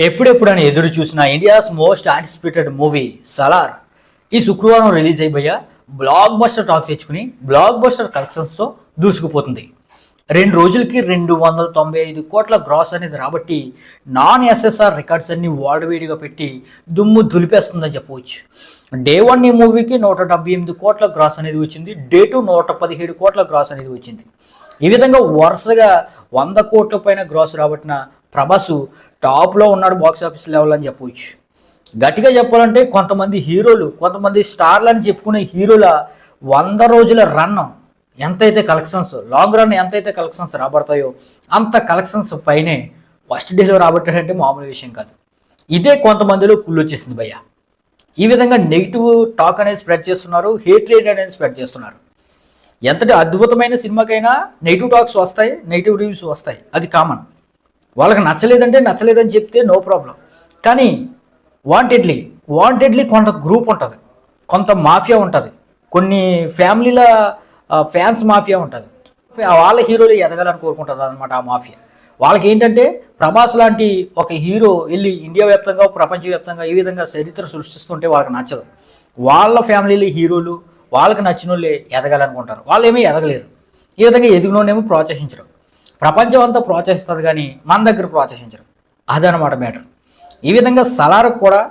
ఎప్పుడెప్పుడని ఎదురు చూసిన India's most anticipated movie Salaar ఈ శుక్రవారం రిలీజ్ అయిపోయా బ్లాక్ బస్టర్ టాక్ తెచ్చుకుని బ్లాక్ బస్టర్ కలెక్షన్స్తో దూసుకుపోతుంది. 2 రోజులకి 295 కోట్ల గ్రాస్ అనేది రాబట్టి నాన్ ఎస్ఎస్ఆర్ రికార్డ్స్ అన్ని వాడవేడిగా పెట్టి దుమ్ము దులిపేస్తుందని చెప్పవచ్చు. డే 1 ఈ మూవీకి 178 కోట్ల గ్రాస్ అనేది వచ్చింది. డే 2 117 కోట్ల గ్రాస్ అనేది వచ్చింది. ఈ విధంగా వరుసగా 100 కోట్ల పైన గ్రాస్ రాబట్టిన ప్రభాసు టాప్లో ఉన్నాడు బాక్స్ ఆఫీస్ లెవెల్ అని చెప్పవచ్చు. గట్టిగా చెప్పాలంటే కొంతమంది హీరోలు కొంతమంది స్టార్లు అని చెప్పుకునే హీరోల 100 రోజుల రన్ ఎంతైతే కలెక్షన్స్ లాంగ్ రన్ ఎంతైతే కలెక్షన్స్ రాబడతాయో అంత కలెక్షన్స్ పైనే ఫస్ట్ డేలో రాబట్టాడంటే మామూలు విషయం కాదు. ఇదే కొంతమందిలో కుళ్ళు వచ్చేసింది భయ్య. ఈ విధంగా నెగిటివ్ టాక్ అనేది స్ప్రెడ్ చేస్తున్నారు, హేట్ రేట్ అనేది స్ప్రెడ్ చేస్తున్నారు. ఎంతటి అద్భుతమైన సినిమాకైనా నెగిటివ్ టాక్స్ వస్తాయి, నెగిటివ్ రివ్యూస్ వస్తాయి, అది కామన్. వాళ్ళకి నచ్చలేదంటే నచ్చలేదని చెప్తే నో ప్రాబ్లం. కానీ వాంటెడ్లీ కొంత గ్రూప్ ఉంటుంది, కొంత మాఫియా ఉంటుంది, కొన్ని ఫ్యామిలీల ఫ్యాన్స్ మాఫియా ఉంటుంది. వాళ్ళ హీరోలు ఎదగాలని కోరుకుంటుంది అనమాట ఆ మాఫియా. వాళ్ళకి ఏంటంటే ప్రభాస్ లాంటి ఒక హీరో వెళ్ళి ఇండియా వ్యాప్తంగా ప్రపంచవ్యాప్తంగా ఈ విధంగా చరిత్ర సృష్టిస్తుంటే వాళ్ళకి నచ్చదు. వాళ్ళ ఫ్యామిలీలో హీరోలు వాళ్ళకి నచ్చిన వాళ్ళే ఎదగాలనుకుంటారు, వాళ్ళు ఏమీ ఎదగలేరు. ఈ విధంగా ఎదిగినోనేమో ప్రోత్సహించరు. ప్రపంచం అంతా ప్రోత్సహిస్తుంది కానీ మన దగ్గర ప్రోత్సహించరు. అదనమాట మ్యాటర్. ఈ విధంగా సలార్కు కూడా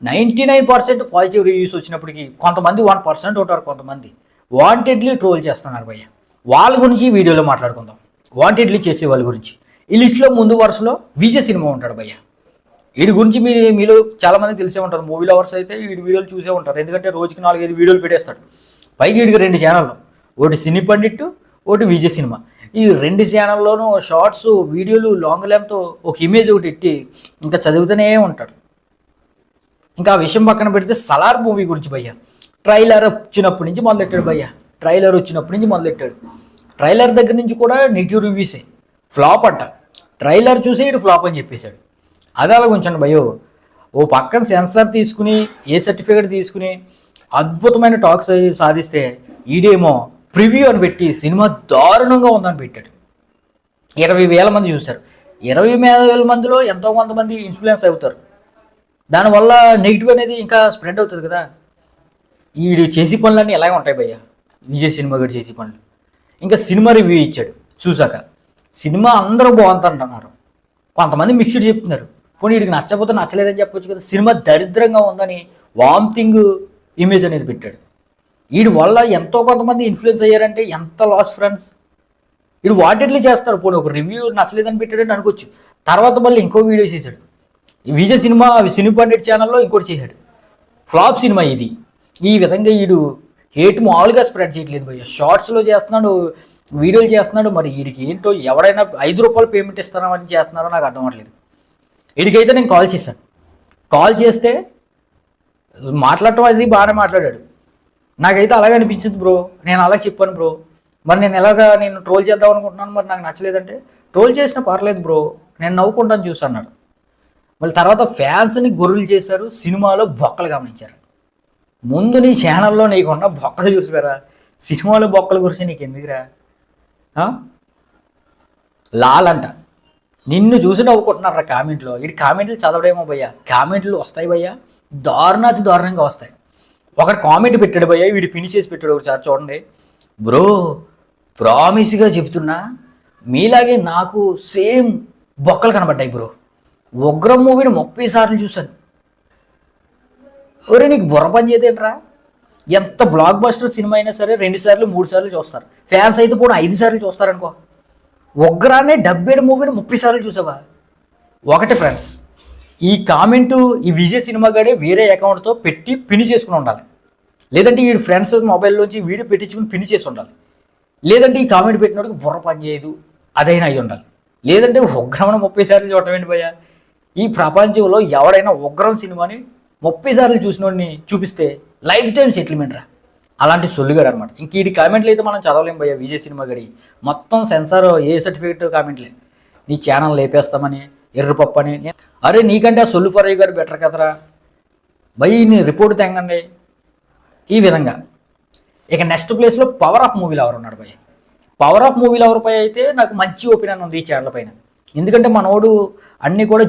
99% పాజిటివ్ రివ్యూస్ వచ్చినప్పటికీ కొంతమంది 1% ఉంటారు, కొంతమంది వాంటెడ్లీ ట్రోల్ చేస్తున్నారు భయ్య. వాళ్ళ గురించి వీడియోలో మాట్లాడుకుందాం. వాంటెడ్లీ చేసే వాళ్ళ గురించి ఈ లిస్టులో ముందు వరుసలో విజయ్ సినిమా ఉంటాడు భయ్య. వీడి గురించి మీలో చాలామంది తెలిసే ఉంటారు. మూవీ లవర్స్ అయితే వీడి వీడియోలు చూసే ఉంటారు, ఎందుకంటే రోజుకి 4-5 వీడియోలు పెట్టేస్తాడు. పైకి వీడికి 2 ఛానళ్ళు, ఒకటి సినీ పండిట్, ఒకటి విజయ్ సినిమా. ఈ 2 ఛానల్లోనూ షార్ట్స్ వీడియోలు లాంగ్ లెంత్ ఒక ఇమేజ్ ఒకటి ఎట్టి ఇంకా చదువుతూనే ఉంటాడు. ఇంకా ఆ విషయం పక్కన పెడితే సలార్ మూవీ గురించి భయ్య. ట్రైలర్ వచ్చినప్పటి నుంచి మొదలెట్టాడు భయ్య. ట్రైలర్ దగ్గర నుంచి కూడా నెగిటివ్ రివ్యూసే, ఫ్లాప్ అంట. ట్రైలర్ చూసి ఇటు ఫ్లాప్ అని చెప్పేశాడు. అది అలాగ ఉంచండి భయ్యో. ఓ పక్కన సెన్సార్ తీసుకుని ఏ సర్టిఫికేట్ తీసుకుని అద్భుతమైన టాక్స్ సాధిస్తే ఈడేమో ప్రివ్యూ అని పెట్టి సినిమా దారుణంగా ఉందని పెట్టాడు. 20,000 మంది చూశారు. 20,000 మందిలో ఎంతో కొంతమంది ఇన్ఫ్లుయెన్స్ అవుతారు. దానివల్ల నెగిటివ్ అనేది ఇంకా స్ప్రెడ్ అవుతుంది కదా. వీడు చేసే పనులన్నీ ఎలాగే ఉంటాయి భయ్య. విజయ్ సినిమా గడి చేసే పనులు. ఇంకా సినిమా రివ్యూ ఇచ్చాడు. చూసాక సినిమా అందరూ బాగుందంటున్నారు, కొంతమంది మిక్స్డ్ చెప్తున్నారు. పోనీ వీడికి నచ్చకపోతే నచ్చలేదని చెప్పొచ్చు కదా. సినిమా దరిద్రంగా ఉందని వామిటింగ్ ఇమేజ్ అనేది పెట్టాడు. వీడి వల్ల ఎంతో కొంతమంది ఇన్ఫ్లుయెన్స్ అయ్యారంటే ఎంత లాస్ ఫ్రెండ్స్. వీడు వాటెడ్లీ చేస్తారు. పోనీ ఒక రివ్యూ నచ్చలేదని పెట్టాడని అనుకోవచ్చు, తర్వాత మళ్ళీ ఇంకో వీడియో చేశాడు. విజయ్ సినిమా సినీ పండిట్ ఛానల్లో ఇంకోటి చేశాడు. ఫ్లాప్ సినిమా ఇది. ఈ విధంగా వీడు హేట్ మామూలుగా స్ప్రెడ్ చేయట్లేదు భయ్య. షార్ట్స్లో చేస్తున్నాడు, వీడియోలు చేస్తున్నాడు. మరి వీడికి ఏంటో ఎవరైనా 5 రూపాయలు పేమెంట్ ఇస్తారని చేస్తున్నారో నాకు అర్థం అవ్వట్లేదు. వీడికైతే నేను కాల్ చేశాను. కాల్ చేస్తే మాట్లాడటం అది బాగానే మాట్లాడాడు. నాకైతే అలాగే అనిపించింది బ్రో. నేను అలా చెప్పాను బ్రో. మరి నేను ట్రోల్ చేద్దాం అనుకుంటున్నాను, మరి నాకు నచ్చలేదంటే ట్రోల్ చేసినా పర్లేదు బ్రో, నేను నవ్వుకుంటాను చూసి అన్నాడు. మళ్ళీ తర్వాత ఫ్యాన్స్ని గొర్రెలు చేశారు, సినిమాలో బొక్కలు గమనించారు. ముందు నీ ఛానల్లో నీకున్న బొక్కలు చూసిరా, సినిమాలో బొక్కల గురించి నీకు ఎందుకురా? లాల్ అంట నిన్ను చూసి నవ్వుకుంటున్నారా కామెంట్లో. ఇది కామెంట్లు చదవడేమో భయ్య, కామెంట్లు వస్తాయి భయ్య, దారుణాతి దారుణంగా వస్తాయి. ఒకటి కామెంట్ పెట్టాడు భయ్య, వీడు ఫినిష్ చేసి పెట్టాడు ఒకసారి చూడండి. బ్రో ప్రామిస్గా చెప్తున్నా, మీలాగే నాకు సేమ్ బొక్కలు కనబడ్డాయి బ్రో. ఉగ్రం మూవీని 30 సార్లు చూశాను. ఒరే నీకు బుర్ర పని చేదేంట్రా? ఎంత బ్లాక్ బస్టర్ సినిమా అయినా సరే 2 సార్లు 3 సార్లు చూస్తారు. ఫ్యాన్స్ అయితే కూడా 5 సార్లు చూస్తారనుకో. ఉగ్రాన్ని 70 మూవీని 30 సార్లు చూసావా? ఒకటి ఫ్రెండ్స్, ఈ కామెంటు ఈ విజయ్ సినిమా గడే వేరే అకౌంట్తో పెట్టి పిన్ చేసుకుని ఉండాలి. లేదంటే ఈ ఫ్రెండ్స్ మొబైల్లోంచి వీడియో పెట్టించుకుని పిన్ చేసి ఉండాలి. లేదంటే ఈ కామెంట్ పెట్టినోడికి బుర్ర పని చేయదు, అదైనా అయి ఉండాలి. లేదంటే ఉగ్రమని 30 సార్లు చూడటం ఏంటి భయ్యా? ఈ ప్రపంచంలో ఎవరైనా ఉగ్రం సినిమాని 30 సార్లు చూసినోడిని చూపిస్తే లైఫ్ టైం సెటిల్మెంట్ రా. అలాంటి సొల్లుగాడు అనమాట. ఇంక ఈ కామెంట్లు అయితే మనం చదవలేం భయ్య. విజయ్ సినిమా గడి మొత్తం సెన్సార్ ఏ సర్టిఫికేట్ కామెంట్లే. నీ ఛానల్ లేపేస్తామని, ఎర్రపప్పు అని. అరే నీకంటే ఆ సొల్లు ఫరయ్య గారు బెటర్ కదరా భయ్, నీ రిపోర్ట్ తెంగండి. ఈ విధంగా ఇక నెక్స్ట్ ప్లేస్లో పవర్ ఆఫ్ మూవీ లవర్ ఉన్నాడు భయ్య. పవర్ ఆఫ్ మూవీ లవర్ పై అయితే నాకు మంచి ఒపీనియన్ ఉంది ఈ ఛానల్ పైన. ఎందుకంటే మనోడు అన్నీ కూడా